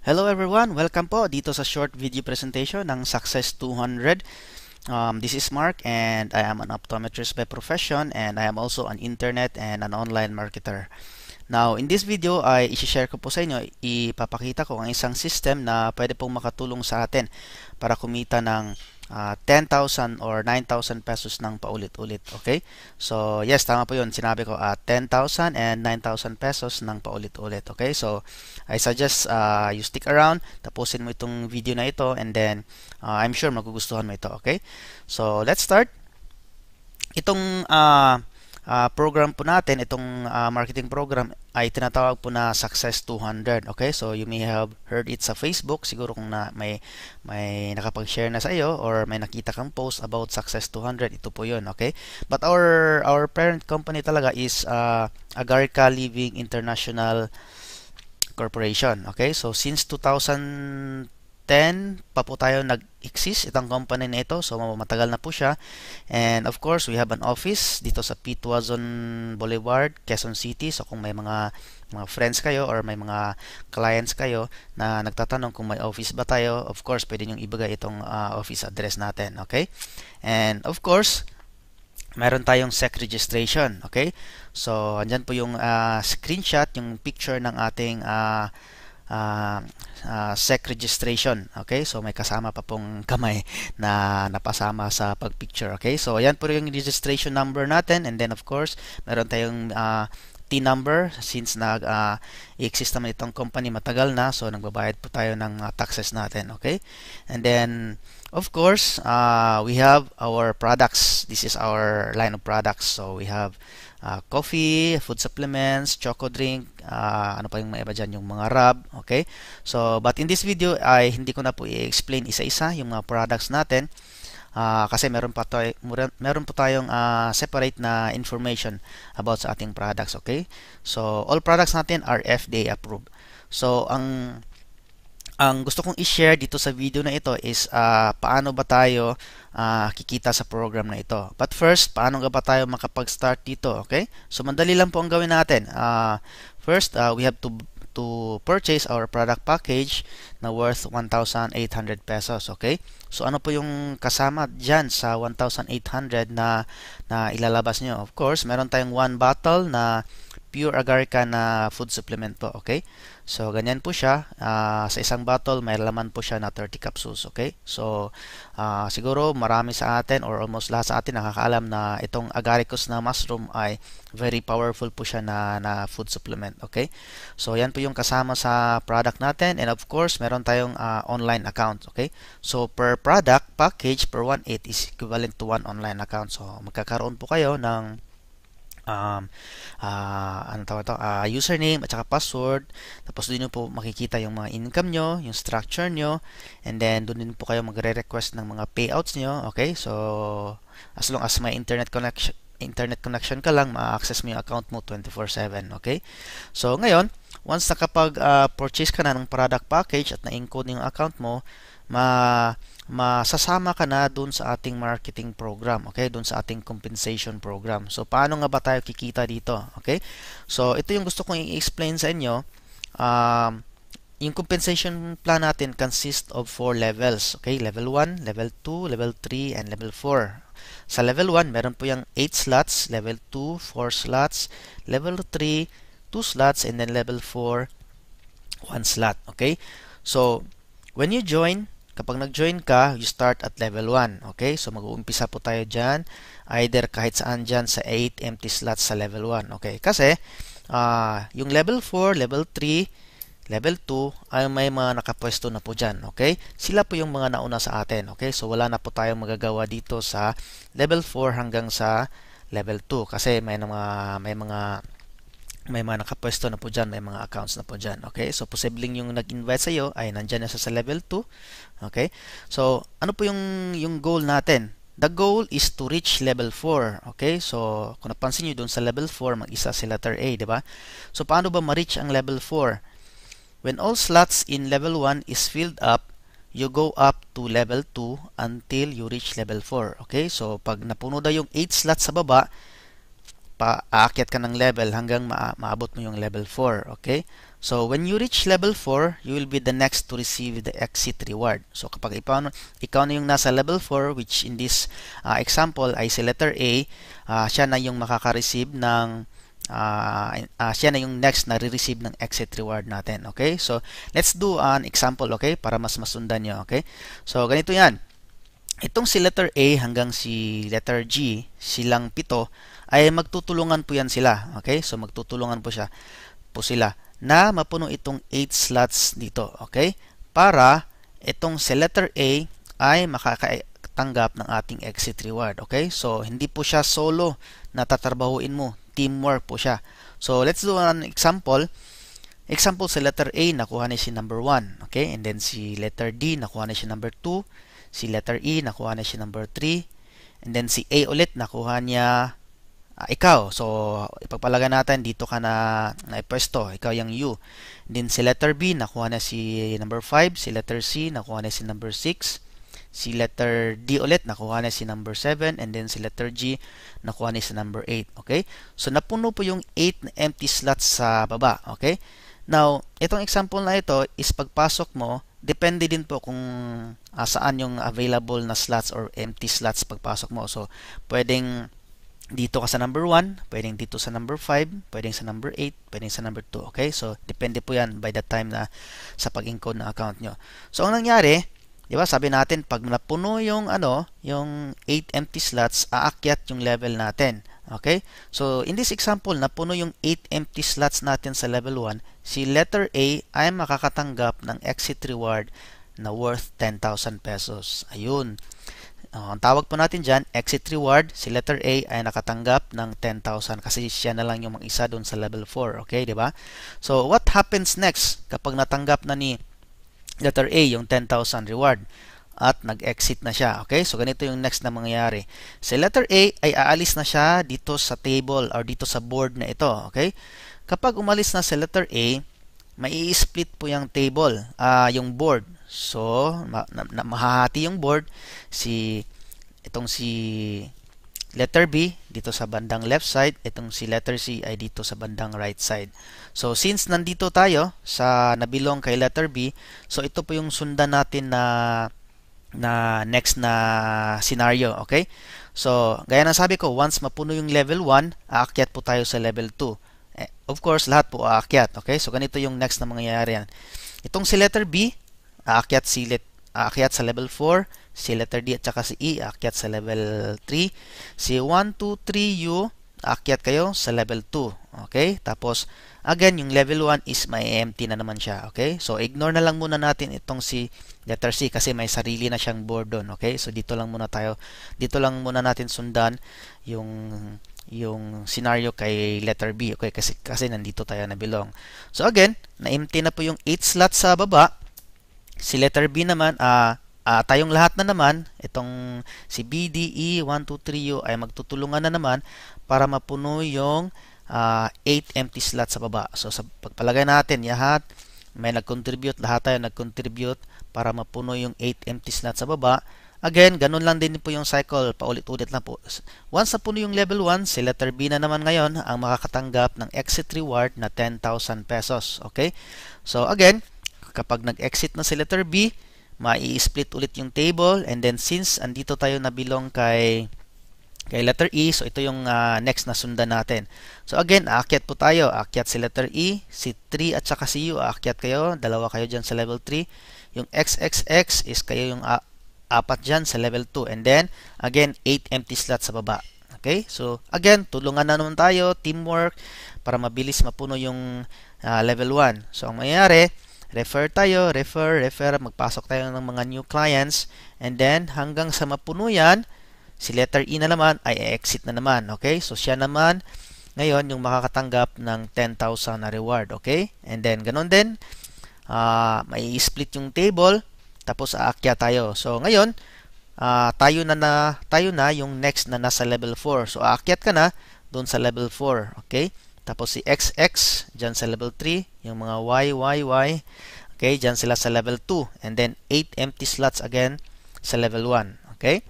Hello everyone! Welcome po dito sa short video presentation ng Success 200. This is Mark and I am an optometrist by profession and I am also an internet and an online marketer. Now, in this video ay i-share ko po sa inyo, ipapakita ko ang isang system na pwede pong makatulong sa atin para kumita ng 10,000 or 9,000 pesos ng paulit-ulit. Okay? So, yes, tama po yun. Sinabi ko 10,000 and 9,000 pesos ng paulit-ulit. Okay? So, I suggest you stick around, tapusin mo itong video na ito and then I'm sure magugustuhan mo ito. Okay? So, let's start. Itong program po natin, itong marketing program ay tinatawag po na Success 200. Okay? So you may have heard it sa Facebook, siguro kung may nakapag-share na sa iyo or may nakita kang post about Success 200, ito po 'yon, okay? But our parent company talaga is Agarica Living International Corporation. Okay? So since 2010 pa po tayo nag-exist itong company na ito. So matagal na po siya. And of course, we have an office dito sa P. Tuazon Boulevard, Quezon City. So kung may mga friends kayo or may mga clients kayo na nagtatanong kung may office ba tayo, of course, pwede nyo ibigay itong office address natin. Okay? And of course, meron tayong SEC registration. Okay? So andyan po yung screenshot, yung picture ng ating SEC registration. Okay? So may kasama pa pong kamay na napasama sa pagpicture. Okay? So ayan po yung registration number natin and then of course, meron tayong T number since nag-exist naman itong company matagal na, so nagbabayad po tayo ng taxes natin. Okay? And then of course, we have our products. This is our line of products. So we have coffee, food supplements, choco drink, ano pa yung may iba dyan, yung mga rub. Okay? So, but in this video ay hindi ko na po i-explain isa-isa yung mga products natin kasi meron po tayong separate na information about sa ating products. Okay? So, all products natin are FDA approved. So, ang gusto kong i-share dito sa video na ito is paano ba tayo kikita sa program na ito. But first, paano nga ba tayo makapag-start dito? Okay? So, mandali lang po ang gawin natin. First, we have to purchase our product package na worth 1,800 pesos. Okay? So, ano po yung kasama dyan sa 1,800 na ilalabas nyo? Of course, meron tayong 1 bottle na pure Agarica na food supplement po. Okay? So, ganyan po siya. Sa isang bottle, may laman po siya na 30 capsules. Okay? So, siguro marami sa atin or almost lahat sa atin nakakaalam na itong agaricus na mushroom ay very powerful po siya na food supplement. Okay? So, yan po yung kasama sa product natin. And of course, meron tayong online account. Okay? So, per product package, per 1.8 is equivalent to 1 online account. So, magkakaroon po kayo ng username at saka password, tapos doon nyo po makikita yung mga income nyo, yung structure nyo, and then doon din po kayo magre-request ng mga payouts nyo. Okay, so as long as may internet connection ka lang, ma-access mo yung account mo 24/7. Okay, so ngayon once nakapag-purchase ka na ng product package at na-encode yung account mo, masasama ka na dun sa ating marketing program, okay? Dun sa ating compensation program. So, paano nga ba tayo kikita dito? Okay? So, ito yung gusto kong i-explain sa inyo. Yung compensation plan natin consists of 4 levels. Okay? Level 1, Level 2, Level 3, and Level 4. Sa Level 1, meron po yung 8 slots. Level 2, 4 slots. Level 3, 2 slots. And then Level 4, 1 slot. Okay? So, when you join, kapag nag-join ka, you start at level 1. Okay? So, mag-uumpisa po tayo dyan. Either kahit saan dyan sa 8 empty slots sa level 1. Okay? Kasi, yung level 4, level 3, level 2, ay may mga nakapwesto na po dyan. Okay? Sila po yung mga nauna sa atin. Okay? So, wala na po tayong magagawa dito sa level 4 hanggang sa level 2. Kasi may mga nakapwesto na po dyan, may mga accounts na po dyan. Okay? So, posibleng yung nag-invite sa iyo ay nandyan na sa level 2. Okay? So, ano po yung goal natin? The goal is to reach level 4. Okay? So, kung napansin nyo doon sa level 4, mag-isa si letter A, di ba? So, paano ba ma-reach ang level 4? When all slots in level 1 is filled up, you go up to level 2 until you reach level 4. Okay? So, pag napuno na yung 8 slots sa baba, aakyat ka ng level hanggang maabot mo yung level 4. Okay? So, when you reach level 4, you will be the next to receive the exit reward. So, kapag ikaw na yung nasa level 4, which in this example ay si letter A, siya na yung makaka-receive ng siya na yung next na re-receive ng exit reward natin. Okay? So, let's do an example, okay? Para mas masundan nyo, okay? So, ganito yan. Itong si letter A hanggang si letter G, silang 7, ay magtutulungan po yan sila. Okay? So, magtutulungan po sila na mapuno itong 8 slots dito. Okay? Para itong si letter A ay makakatanggap ng ating exit reward. Okay? So, hindi po siya solo na tatrabahuin mo. Teamwork po siya. So, let's do an example. Example, sa letter A, nakuha niya si number 1. Okay? And then si letter D, nakuha niya si number 2. Si letter E, nakuha niya si number 3. And then si A ulit, nakuha niya ikaw. So, ipagpalaga natin, dito ka na ipwesto. Ikaw yung U. And then si letter B, nakuha niya si number 5. Si letter C, nakuha niya si number 6. Si letter D ulit, nakuha niya si number 7. And then si letter G, nakuha niya si number 8. Okay? So, napuno po yung 8 na empty slots sa baba. Okay? Now, itong example na ito is pagpasok mo, depende din po kung saan yung available na slots or empty slots pagpasok mo. So, pwedeng dito ka sa number 1, pwedeng dito sa number 5, pwedeng sa number 8, pwedeng sa number 2. Okay? So, depende po yan by the time na sa pag-encode ng account nyo. So, ang nangyari, di ba, sabi natin, pag napuno yung, yung 8 empty slots, aakyat yung level natin. Okay? So, in this example, napuno yung 8 empty slots natin sa level 1, si letter A ay makakatanggap ng exit reward na worth 10,000 pesos. Ayun. Ang tawag po natin dyan, exit reward, si letter A ay nakatanggap ng 10,000 kasi siya na lang yung mag-isa doon sa level 4. Okay, di ba? So, what happens next kapag natanggap na ni letter A yung 10,000 reward at nag-exit na siya? Okay, so ganito yung next na mangyayari. Si letter A ay aalis na siya dito sa table or dito sa board na ito. Okay? Kapag umalis na si letter A, mai-split po yung table, yung board. So, mahahati yung board. Itong si letter B dito sa bandang left side, itong si letter C ay dito sa bandang right side. So, since nandito tayo sa nabilong kay letter B, so ito po yung sundan natin na next na scenario. Okay? So, gaya ng sabi ko, once mapuno yung level 1, aakyat po tayo sa level 2. Of course, lahat po aakyat. Okay? So, ganito yung next na mangyayari yan. Itong si letter B, aakyat sa level 4. Si letter D at saka si E, aakyat sa level 3. Si 1, 2, 3, U, aakyat kayo sa level 2. Okay? Tapos, again, yung level 1 is may empty na naman siya. Okay? So, ignore na lang muna natin itong si letter C kasi may sarili na siyang board doon. Okay? So, dito lang muna natin sundan yung scenario kay letter B. Okay? Kasi nandito tayo nabilong. So, again, na-empty na po yung 8 slots sa baba. Si letter B naman, tayong lahat na naman, itong si B, D, E, 1, 2, 3, U ay magtutulungan na naman para mapuno yung 8 empty slots sa baba. So, sa pagpalagay natin, lahat tayo nag-contribute para mapuno yung 8 empty slots sa baba. Again, ganun lang din po yung cycle, paulit-ulit lang po. Once napuno yung level 1, si letter B na naman ngayon ang makakatanggap ng exit reward na 10,000 pesos. Okay? So, again, kapag nag-exit na si letter B, mai-split ulit yung table, and then since andito tayo nabilong kay letter E, so ito yung next na sundan natin. So again, aakyat po tayo. Aakyat si letter E, si 3 at saka si U, aakyat kayo. Dalawa kayo dyan sa level 3. Yung XXX is kayo yung apat dyan sa level 2. And then, again, 8 empty slots sa baba. Okay? So, again, tulungan na naman tayo, teamwork, para mabilis mapuno yung level 1. So, ang mangyayari, refer tayo, refer, magpasok tayo ng mga new clients, and then hanggang sa mapuno yan, si letter E na naman ay exit na naman. Okay? So, siya naman ngayon yung makakatanggap ng 10,000 na reward. Okay? And then, ganun din, may split yung table, tapos aakyat tayo. So, ngayon, tayo na yung next na nasa level 4. So, aakyat ka na doon sa level 4. Okay? Tapos si XX, dyan sa level 3. Yung mga Y. Okay? Dyan sila sa level 2. And then, 8 empty slots again sa level 1. Okay?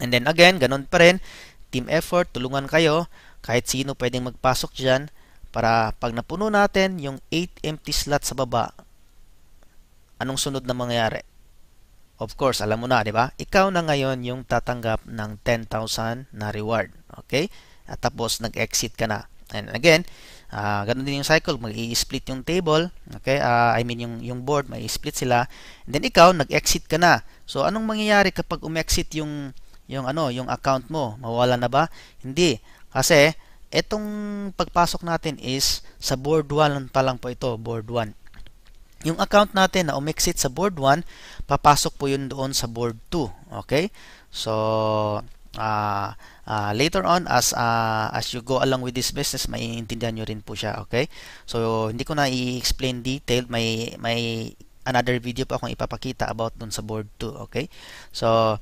And then, again, ganun pa rin. Team effort, tulungan kayo. Kahit sino pwedeng magpasok dyan para pag napuno natin yung 8 empty slots sa baba, anong sunod na mangyayari? Of course, alam mo na, di ba? Ikaw na ngayon yung tatanggap ng 10,000 na reward. Okay? At tapos, nag-exit ka na. And again, ganun din yung cycle. Mag-i-split yung table. Okay? I mean, yung board, may-split sila. And then, ikaw, nag-exit ka na. So, anong mangyayari kapag umexit yung account mo? Mawala na ba? Hindi. Kasi, etong pagpasok natin is sa board 1 pa lang po ito. Board 1. Yung account natin na umexit sa board 1, papasok po yun doon sa board 2. Okay? So, later on, as you go along with this business, maiintindihan nyo rin po siya. Okay? So, hindi ko na i-explain detailed. May another video pa akong ipapakita about doon sa board 2. Okay? So,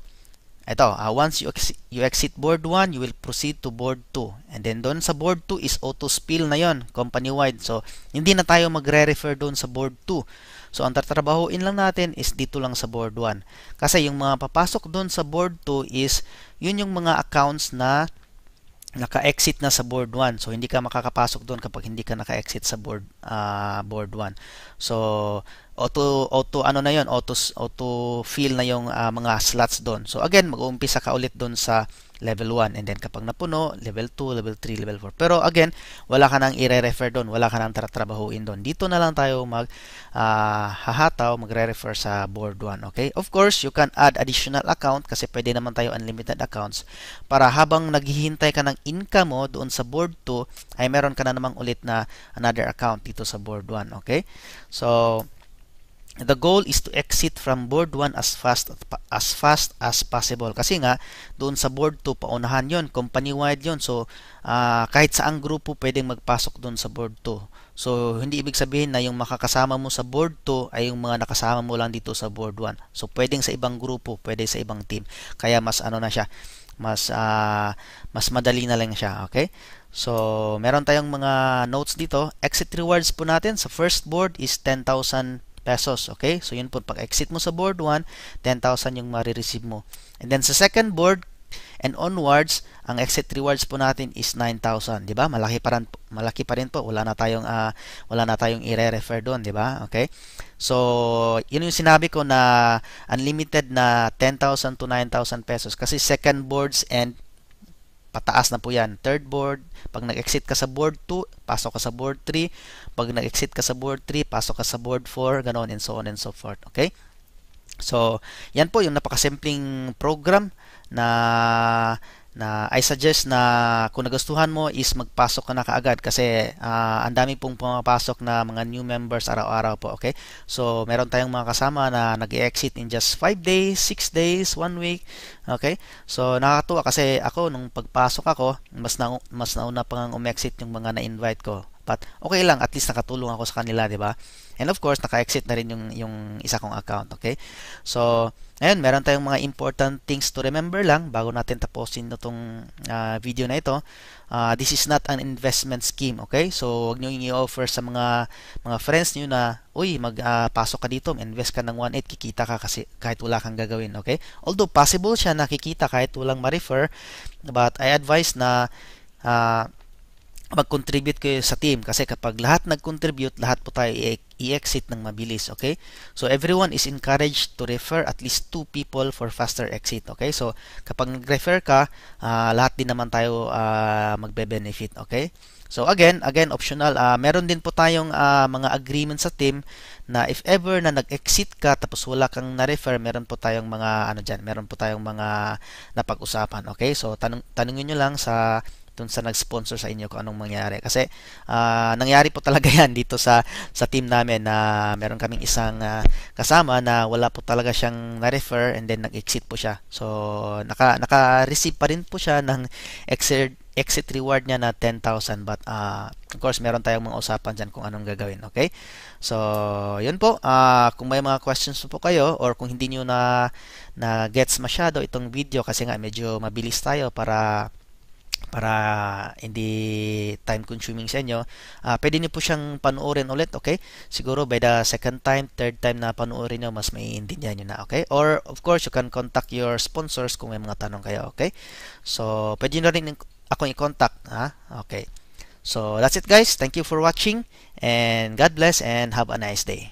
ito, once you exit board 1, you will proceed to board 2. And then doon sa board 2 is auto spill na yon, company-wide. So, hindi na tayo magre-refer doon sa board 2. So, ang tatrabahuin lang natin is dito lang sa board 1. Kasi yung mga papasok doon sa board 2 is, yun yung mga accounts na naka-exit na sa board 1. So, hindi ka makakapasok doon kapag hindi ka naka-exit sa board 1. So, auto fill na yung mga slots doon. So, again, mag-uumpisa ka ulit doon sa level 1. And then, kapag napuno, level 2, level 3, level 4. Pero, again, wala ka nang i-refer doon. Wala ka nang tatrabahuin doon. Dito na lang tayo hahataw, magre-refer sa board 1. Okay? Of course, you can add additional account kasi pwede naman tayo unlimited accounts para habang naghihintay ka ng income mo doon sa board 2, ay meron ka na namang ulit na another account dito sa board 1. Okay? So, the goal is to exit from board 1 as fast as possible. Kasi nga, doon sa board 2, paunahan yon, company-wide yon. So, kahit saang grupo pwedeng magpasok doon sa board 2. So, hindi ibig sabihin na yung makakasama mo sa board 2 ay yung mga nakasama mo lang dito sa board 1. So, pwedeng sa ibang grupo, pwede sa ibang team. Kaya mas mas madali na lang siya. Okay? So, meron tayong mga notes dito. Exit rewards po natin sa first board is 10,000 pesos. Okay? So, yun po. Pag exit mo sa board 1, 10,000 yung marireceive mo. And then, sa second board and onwards, ang exit rewards po natin is 9,000. Diba? Malaki pa rin po. Wala na tayong i-refer doon. Diba? Okay? So, yun yung sinabi ko na unlimited na 10,000 to 9,000 pesos. Kasi second boards and pataas na po yan. Third board, pag nag-exit ka sa board 2, pasok ka sa board 3. Pag nag-exit ka sa board 3, pasok ka sa board 4, ganoon and so on and so forth. Okay? So, yan po yung napakasimpleng program na I suggest na kung nagustuhan mo is magpasok ka na kaagad kasi ang dami pong pumapasok na mga new members araw-araw po. Okay? So, meron tayong mga kasama na nag-exit in just 5 days, 6 days, 1 week. Okay? So, nakakatuwa kasi ako, nung pagpasok ako, mas nauna pang umexit yung mga na-invite ko. But, okay lang, at least nakatulong ako sa kanila, di ba? And of course, naka-exit na rin yung isa kong account. Okay? So, ayun, meron tayong mga important things to remember lang bago natin tapusin itong video na ito. This is not an investment scheme, okay? So, wag niyo i-offer sa mga friends niyo na, uy, pasok ka dito, invest ka ng 1.8, kikita ka kasi kahit wala kang gagawin, okay? Although possible siya na kikita kahit walang ma-refer, but I advise na mag-contribute kayo sa team kasi kapag lahat nag-contribute, lahat po tayo i-exit ng mabilis, okay? So, everyone is encouraged to refer at least 2 people for faster exit, okay? So, kapag nag-refer ka, lahat din naman tayo magbe-benefit, okay? So, again, optional. Meron din po tayong mga agreement sa team na if ever na nag-exit ka tapos wala kang na-refer, meron po tayong mga napag-usapan, okay? So, tanungin nyo lang dun sa nag-sponsor sa inyo kung anong mangyari. Kasi nangyari po talaga yan dito sa team namin na meron kaming isang kasama na wala po talaga siyang na-refer and then nag-exit po siya. So, naka-receive pa rin po siya ng exit reward niya na 10,000 but of course, meron tayong mga usapan dyan kung anong gagawin. Okay? So, yun po. Kung may mga questions po kayo or kung hindi nyo na gets masyado itong video kasi nga medyo mabilis tayo para hindi time consuming sa inyo, pwede niyo po siyang panoorin ulit, okay? Siguro by the second time, third time na panoorin niyo, mas maiintindihan niyo na, okay? Or of course, you can contact your sponsors kung may mga tanong kayo, okay? So, pwede niyo rin ako i-contact, ha? Okay. So that's it guys. Thank you for watching and God bless and have a nice day.